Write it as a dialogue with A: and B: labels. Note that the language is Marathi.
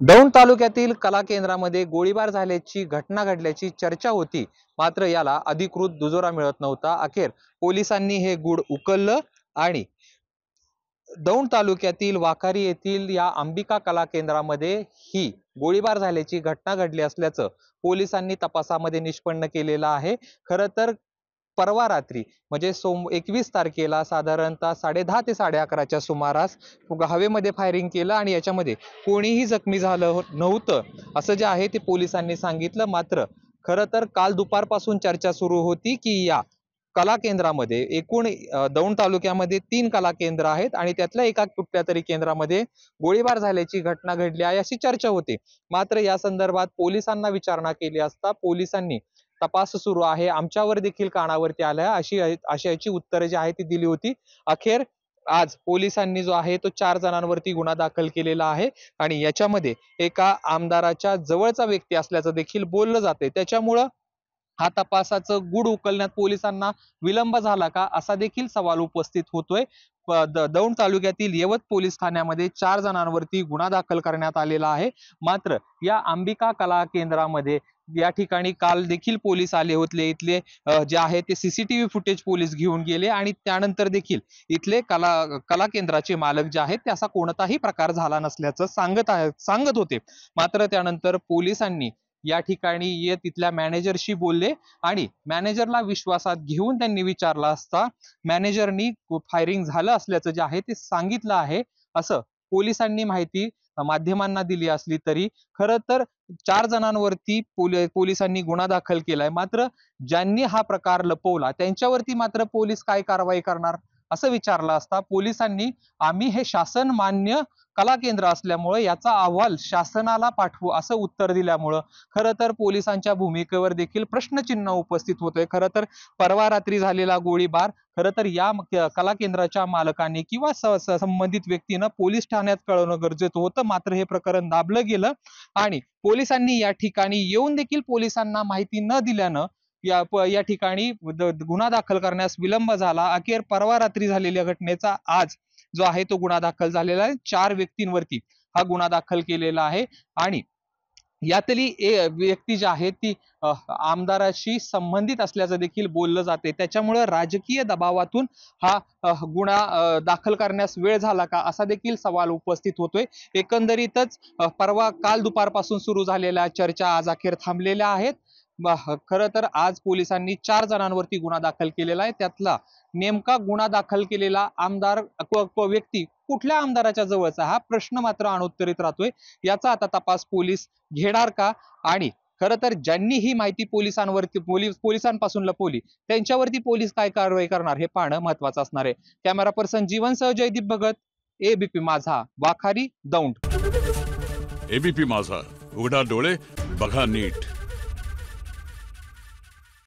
A: दौंड तालुक्यातील कला केंद्रामध्ये गोळीबार झाल्याची घटना घडल्याची चर्चा होती, मात्र याला अधिकृत दुजोरा मिळत नव्हता। अखेर पोलिसांनी हे गूढ उकललं आणि दौंड तालुक्यातील वाखारी येथील या अंबिका कला केंद्रामध्ये ही गोळीबार झाल्याची घटना घडली असल्याचं पोलिसांनी तपासामध्ये निष्पन्न केलेलं आहे। खरं तर परवा रात्री म्हणजे 21 तारखेला साधारणतः 10:30 ते 11:30च्या सुमारास हवेमध्ये फायरिंग केलं आणि याच्यामध्ये कोणीही जखमी झालं नव्हतं असं जे आहे ते पोलिसांनी सांगितलं। मात्र खरं तर काल दुपारपासून चर्चा सुरू होती की या कला केंद्रामध्ये एकूण दौंड तालुक्यामध्ये 3 कला केंद्र आहेत आणि त्यातल्या एका कुठल्या तरी केंद्रामध्ये गोळीबार झाल्याची घटना घडली आहे अशी चर्चा होती। मात्र या संदर्भात पोलिसांना विचारणा केली असता पोलिसांनी तपास सुरू आहे, आमच्यावर देखील कानावरती आलाय अशी उत्तरे जी आहे ती दिली होती। अखेर आज पोलिसांनी जो आहे तो 4 जणांवरती गुन्हा दाखल केलेला आहे आणि याच्यामध्ये एका आमदाराच्या जवळचा व्यक्ती असल्याचं देखील बोललं जाते। त्याच्यामुळं हा तपासाचं गूढ उकलण्यात पोलिसांना विलंब झाला का असा देखील सवाल उपस्थित होतोय। दौंड तालुक्यातील येवत पोलीस ठाण्यामध्ये 4 जणांवरती गुन्हा दाखल करण्यात आलेला आहे। मात्र या अंबिका कला केंद्रामध्ये या ठिकाणी काल देखील पोलीस आले होते। इथले जे आहे ते सीसीटीव्ही फुटेज पोलीस घेऊन गेले आणि त्यानंतर देखील इथले कला केंद्राचे मालक जे आहेत ते असा कोणताही प्रकार झाला नसल्याचं सांगत होते। मात्र त्यानंतर पोलिसांनी या ठिकाणी येत तिथल्या मॅनेजरशी बोलले आणि मॅनेजरला विश्वासात घेऊन त्यांनी विचारलं असता मॅनेजरनी फायरिंग झालं असल्याचं जे आहे ते सांगितलं आहे असं पोलिसांनी माहिती माध्यमांना दिली असली तरी खरं तर 4 जणांवरती पोलिसांनी गुन्हा दाखल केलाय। मात्र ज्यांनी हा प्रकार लपवला त्यांच्यावरती मात्र पोलीस काय कारवाई करणार असं विचारलं असता पोलिसांनी आम्ही हे शासन मान्य कला केंद्र असल्यामुळे याचा अहवाल शासनाला पाठवू असं उत्तर दिल्यामुळं खरं तर पोलिसांच्या भूमिकेवर देखील प्रश्नचिन्ह उपस्थित होतोय। खरं तर परवा रात्री झालेला गोळीबार खरं तर या कला केंद्राच्या मालकाने किंवा संबंधित व्यक्तीनं पोलीस ठाण्यात कळवणं गरजेचं होतं। मात्र हे प्रकरण दाबलं गेलं आणि पोलिसांनी या ठिकाणी येऊन देखील पोलिसांना माहिती न दिल्यानं या ठिकाणी गुन्हा दाखल करण्यास विलंब झाला। अखेर परवा रात्री झालेल्या घटनेचा आज जो आहे तो गुन्हा दाखल झालेला आहे। 4 व्यक्तींवरती हा गुन्हा दाखल केलेला आहे आणि यातली व्यक्ती जी आहे ती आमदाराशी संबंधित असल्याचं देखील बोललं जाते। त्याच्यामुळे राजकीय दबावातून हा गुन्हा दाखल करण्यास वेळ झाला का असा देखील सवाल उपस्थित होतोय। एकंदरीतच काल दुपारपासून सुरू झालेल्या चर्चा आज अखेर थांबलेल्या आहेत। खरं तर आज पोलिसांनी 4 जणांवरती गुन्हा दाखल केलेला आहे। त्यातला नेमका गुन्हा दाखल केलेला आमदार व्यक्ती कुठल्या आमदाराच्या जवळचा हा प्रश्न मात्र अनुत्तरित राहतोय। याचा आता तपास पोलीस घेणार का आणि खरं तर ज्यांनी ही माहिती पोलिसांपासून लपवली त्यांच्यावरती पोलीस काय कारवाई करणार हे पाहणं महत्वाचं असणार आहे। कॅमेरा पर्सन जीवनसह जयदीप भगत, एबीपी माझा, वाखारी, दौंड।
B: एबीपी माझा, उघडा डोळे बघा नीट।